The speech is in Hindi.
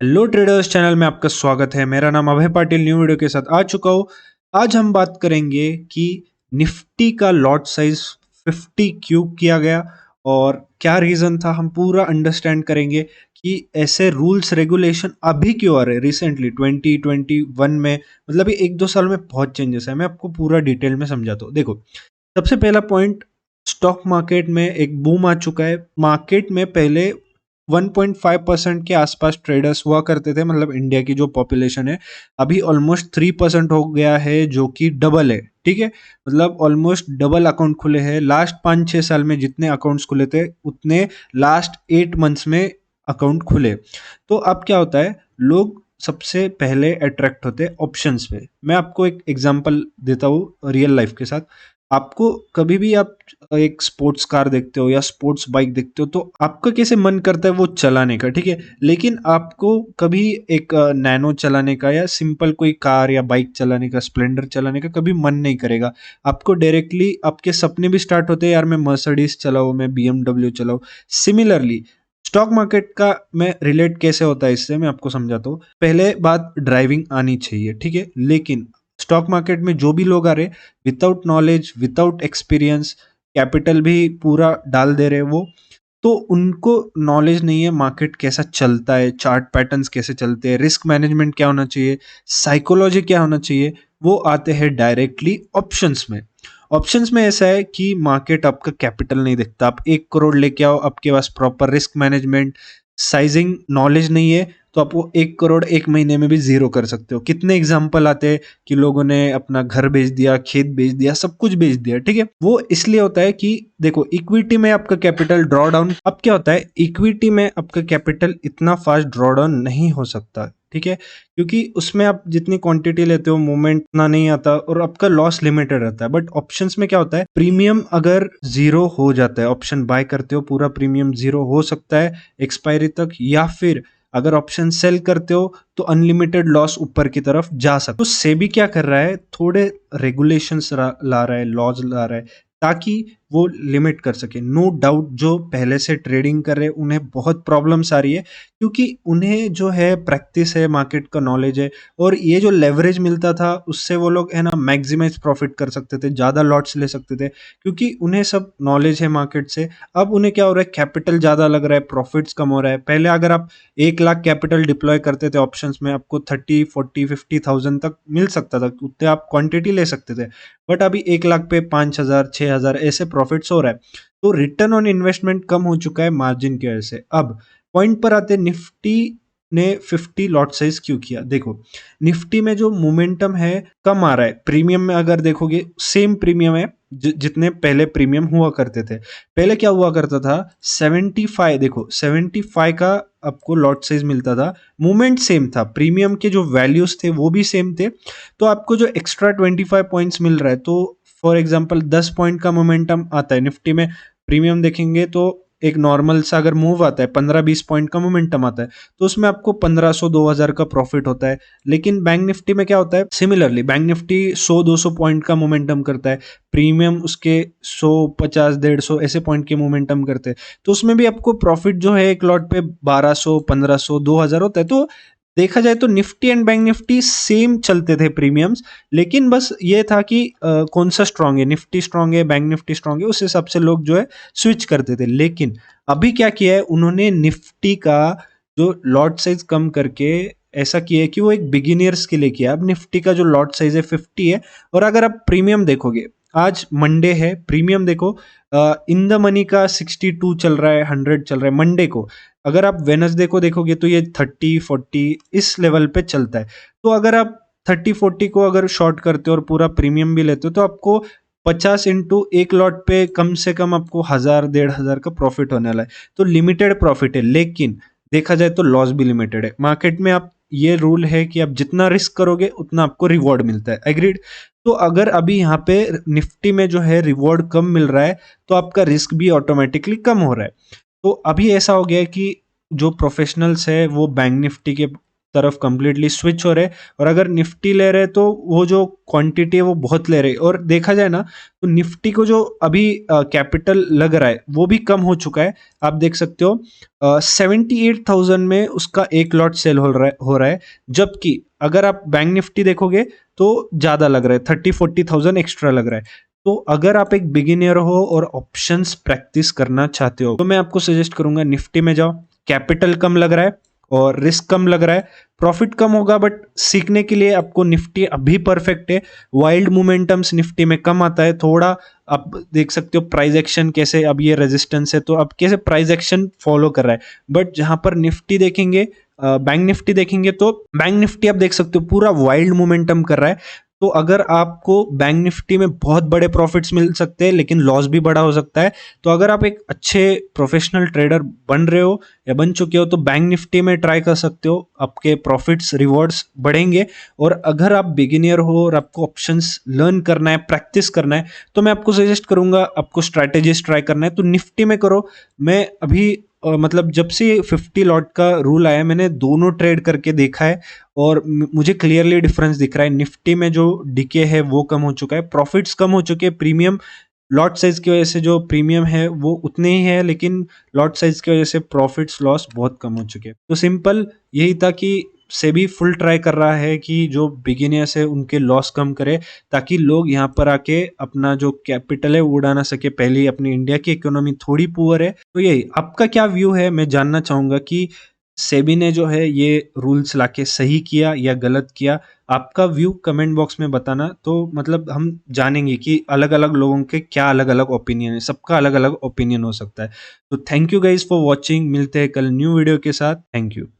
हेलो ट्रेडर्स चैनल में आपका स्वागत है। मेरा नाम अभय पाटिल न्यू वीडियो के साथ आ चुका हूँ। आज हम बात करेंगे कि निफ्टी का लॉट साइज 50 क्यों किया गया और क्या रीज़न था। हम पूरा अंडरस्टैंड करेंगे कि ऐसे रूल्स रेगुलेशन अभी क्यों आ रहे हैं रिसेंटली 2021 में। मतलब ये एक दो साल में बहुत चेंजेस है। मैं आपको पूरा डिटेल में समझाता हूँ। देखो, सबसे पहला पॉइंट, स्टॉक मार्केट में एक बूम आ चुका है। मार्केट में पहले 1.5% के आसपास ट्रेडर्स हुआ करते थे, मतलब इंडिया की जो पॉपुलेशन है अभी ऑलमोस्ट 3% हो गया है, जो कि डबल है। ठीक है, मतलब ऑलमोस्ट डबल अकाउंट खुले हैं। लास्ट 5-6 साल में जितने अकाउंट्स खुले थे उतने लास्ट 8 मंथ्स में अकाउंट खुले। तो अब क्या होता है, लोग सबसे पहले अट्रैक्ट होते हैं ऑप्शंस पे। मैं आपको एक एग्जांपल देता हूँ रियल लाइफ के साथ। आपको कभी भी आप एक स्पोर्ट्स कार देखते हो या स्पोर्ट्स बाइक देखते हो तो आपका कैसे मन करता है वो चलाने का, ठीक है। लेकिन आपको कभी एक नैनो चलाने का या सिंपल कोई कार या बाइक चलाने का, स्प्लेंडर चलाने का कभी मन नहीं करेगा। आपको डायरेक्टली आपके सपने भी स्टार्ट होते हैं, यार मैं मर्सिडीज चलाऊं, मैं BMW चलाऊं। सिमिलरली स्टॉक मार्केट का मैं रिलेट कैसे होता है इससे मैं आपको समझाता हूँ। पहले बात, ड्राइविंग आनी चाहिए, ठीक है। लेकिन स्टॉक मार्केट में जो भी लोग आ रहे without knowledge, without experience, capital भी पूरा डाल दे रहे वो, तो उनको नॉलेज नहीं है मार्केट कैसा चलता है, चार्ट पैटर्न्स कैसे चलते हैं, रिस्क मैनेजमेंट क्या होना चाहिए, साइकोलॉजी क्या होना चाहिए। वो आते हैं डायरेक्टली ऑप्शंस में। ऑप्शंस में ऐसा है कि मार्केट आपका कैपिटल नहीं देखता। आप 1 करोड़ लेके आओ, आपके पास proper risk management, sizing knowledge नहीं है, तो आप वो 1 करोड़ एक महीने में भी जीरो कर सकते हो। कितने एग्जाम्पल आते हैं कि लोगों ने अपना घर बेच दिया, खेत बेच दिया, सब कुछ बेच दिया, ठीक है। वो इसलिए होता है कि देखो, इक्विटी में आपका कैपिटल ड्रॉ डाउन, अब क्या होता है, इक्विटी में आपका कैपिटल इतना फास्ट ड्रॉ डाउन नहीं हो सकता, ठीक है, क्योंकि उसमें आप जितनी क्वांटिटी लेते हो मूवमेंट इतना नहीं आता और आपका लॉस लिमिटेड रहता है। बट ऑप्शंस में क्या होता है, प्रीमियम अगर जीरो हो जाता है, ऑप्शन बाय करते हो पूरा प्रीमियम जीरो हो सकता है एक्सपायरी तक, या फिर अगर ऑप्शन सेल करते हो तो अनलिमिटेड लॉस ऊपर की तरफ जा सकते। तो सेबी क्या कर रहा है, थोड़े रेगुलेशंस ला रहा है, लॉज ला रहा है, ताकि वो लिमिट कर सके। नो डाउट जो पहले से ट्रेडिंग कर रहे हैं उन्हें बहुत प्रॉब्लम्स आ रही है, क्योंकि उन्हें जो है प्रैक्टिस है, मार्केट का नॉलेज है, और ये जो लेवरेज मिलता था उससे वो लोग है ना मैक्सिमाइज प्रॉफिट कर सकते थे, ज़्यादा लॉट्स ले सकते थे, क्योंकि उन्हें सब नॉलेज है मार्केट से। अब उन्हें क्या हो रहा है, कैपिटल ज़्यादा लग रहा है, प्रॉफिट्स कम हो रहा है। पहले अगर आप 1 लाख कैपिटल डिप्लॉय करते थे ऑप्शंस में, आपको 30, 40, 50,000 तक मिल सकता था, उतने आप क्वांटिटी ले सकते थे। बट अभी 1 लाख पे 5,000, 6,000 ऐसे प्रॉफिट्स हो रहा है। तो रिटर्न ऑन इन्वेस्टमेंट कम हो चुका है मार्जिन की वजह से। अब पॉइंट पर आते, निफ्टी ने 50 लॉट साइज क्यों किया। देखो, निफ्टी में जो मोमेंटम है कम आ रहा है। प्रीमियम में अगर देखोगे सेम प्रीमियम है जितने पहले प्रीमियम हुआ करते थे। पहले क्या हुआ करता था, 75, देखो 75 का आपको लॉट साइज मिलता था, मूवमेंट सेम था, प्रीमियम के जो वैल्यूज थे वो भी सेम थे। तो आपको जो एक्स्ट्रा 25 पॉइंट्स मिल रहा है, तो फॉर एग्जांपल 10 पॉइंट का मोमेंटम आता है निफ्टी में, प्रीमियम देखेंगे तो एक नॉर्मल सा अगर मूव आता है 15-20 पॉइंट का मोमेंटम आता है, तो उसमें आपको 1500-2000 का प्रॉफिट होता है। लेकिन बैंक निफ्टी में क्या होता है, सिमिलरली बैंक निफ्टी 100-200 पॉइंट का मोमेंटम करता है, प्रीमियम उसके 100, 50, 150 ऐसे पॉइंट के मोमेंटम करते हैं, तो उसमें भी आपको प्रॉफिट जो है एक लॉट पे 1200, 1500, 2000 होता है। तो देखा जाए तो Nifty and bank Nifty same चलते थे प्रीमियम्स, लेकिन बस ये था कि कौन सा स्ट्रांग है, निफ्टी स्ट्रांग है, बैंक निफ्टी स्ट्रांग है, उस हिसाब से लोग जो है स्विच करते थे। लेकिन अभी क्या किया है उन्होंने, निफ्टी का जो लॉट साइज कम करके ऐसा किया है कि वो एक बिगिनर्स के लिए किया। अब निफ्टी का जो लॉट साइज है 50 है, और अगर आप प्रीमियम देखोगे, आज मंडे है, प्रीमियम देखो इन द मनी का 62 चल रहा है, 100 चल रहा है मंडे को। अगर आप वेनसडे को देखोगे तो ये 30-40 इस लेवल पे चलता है। तो अगर आप 30-40 को अगर शॉर्ट करते हो और पूरा प्रीमियम भी लेते हो, तो आपको 50 इंटू एक लॉट पे कम से कम आपको 1000-1500 का प्रॉफिट होने वाला है। तो लिमिटेड प्रॉफिट है, लेकिन देखा जाए तो लॉस भी लिमिटेड है। मार्केट में आप, ये रूल है कि आप जितना रिस्क करोगे उतना आपको रिवॉर्ड मिलता है, एग्रीड। तो अगर अभी यहाँ पे निफ्टी में जो है रिवॉर्ड कम मिल रहा है, तो आपका रिस्क भी ऑटोमेटिकली कम हो रहा है। तो अभी ऐसा हो गया है कि जो प्रोफेशनल्स है वो बैंक निफ्टी के तरफ कंप्लीटली स्विच हो रहे, और अगर निफ्टी ले रहे तो वो जो क्वांटिटी है वो बहुत ले रहे। और देखा जाए ना तो निफ्टी को जो अभी कैपिटल लग रहा है वो भी कम हो चुका है। आप देख सकते हो 78,000 में उसका एक लॉट सेल हो रहा है, जबकि अगर आप बैंक निफ्टी देखोगे तो ज़्यादा लग रहा है, 30-40,000 एक्स्ट्रा लग रहा है। तो अगर आप एक बिगिनियर हो और ऑप्शंस प्रैक्टिस करना चाहते हो तो मैं आपको सजेस्ट करूंगा निफ्टी में जाओ। कैपिटल कम लग रहा है और रिस्क कम लग रहा है, प्रॉफिट कम होगा, बट सीखने के लिए आपको निफ्टी अभी परफेक्ट है। वाइल्ड मोमेंटम्स निफ्टी में कम आता है थोड़ा। आप देख सकते हो प्राइस एक्शन कैसे, अब ये रेजिस्टेंस है तो अब कैसे प्राइस एक्शन फॉलो कर रहा है। बट जहां पर निफ्टी देखेंगे, बैंक निफ्टी देखेंगे तो बैंक निफ्टी आप देख सकते हो पूरा वाइल्ड मोमेंटम कर रहा है। तो अगर आपको बैंक निफ्टी में बहुत बड़े प्रॉफिट्स मिल सकते हैं लेकिन लॉस भी बड़ा हो सकता है, तो अगर आप एक अच्छे प्रोफेशनल ट्रेडर बन रहे हो या बन चुके हो तो बैंक निफ्टी में ट्राई कर सकते हो, आपके प्रॉफिट्स रिवॉर्ड्स बढ़ेंगे। और अगर आप बिगिनियर हो और आपको ऑप्शंस लर्न करना है, प्रैक्टिस करना है, तो मैं आपको सजेस्ट करूंगा आपको स्ट्रैटेजीज ट्राई करना है तो निफ्टी में करो। मैं अभी मतलब जब से 50 लॉट का रूल आया है मैंने दोनों ट्रेड करके देखा है, और मुझे क्लियरली डिफरेंस दिख रहा है। निफ्टी में जो डीके है वो कम हो चुका है, प्रॉफिट्स कम हो चुके हैं, प्रीमियम लॉट साइज की वजह से जो प्रीमियम है वो उतने ही है, लेकिन लॉट साइज की वजह से प्रॉफिट्स लॉस बहुत कम हो चुके हैं। तो सिंपल यही था कि सेबी फुल ट्राई कर रहा है कि जो बिगिनर्स है उनके लॉस कम करे, ताकि लोग यहाँ पर आके अपना जो कैपिटल है वो उड़ा ना सके। पहले ही अपनी इंडिया की इकोनॉमी थोड़ी पुअर है। तो यही आपका क्या व्यू है, मैं जानना चाहूंगा कि सेबी ने जो है ये रूल्स लाके सही किया या गलत किया। आपका व्यू कमेंट बॉक्स में बताना, तो मतलब हम जानेंगे कि अलग अलग लोगों के क्या अलग अलग ओपिनियन है, सबका अलग अलग ओपिनियन हो सकता है। तो thank you guys for watching, मिलते हैं कल न्यू वीडियो के साथ। Thank you.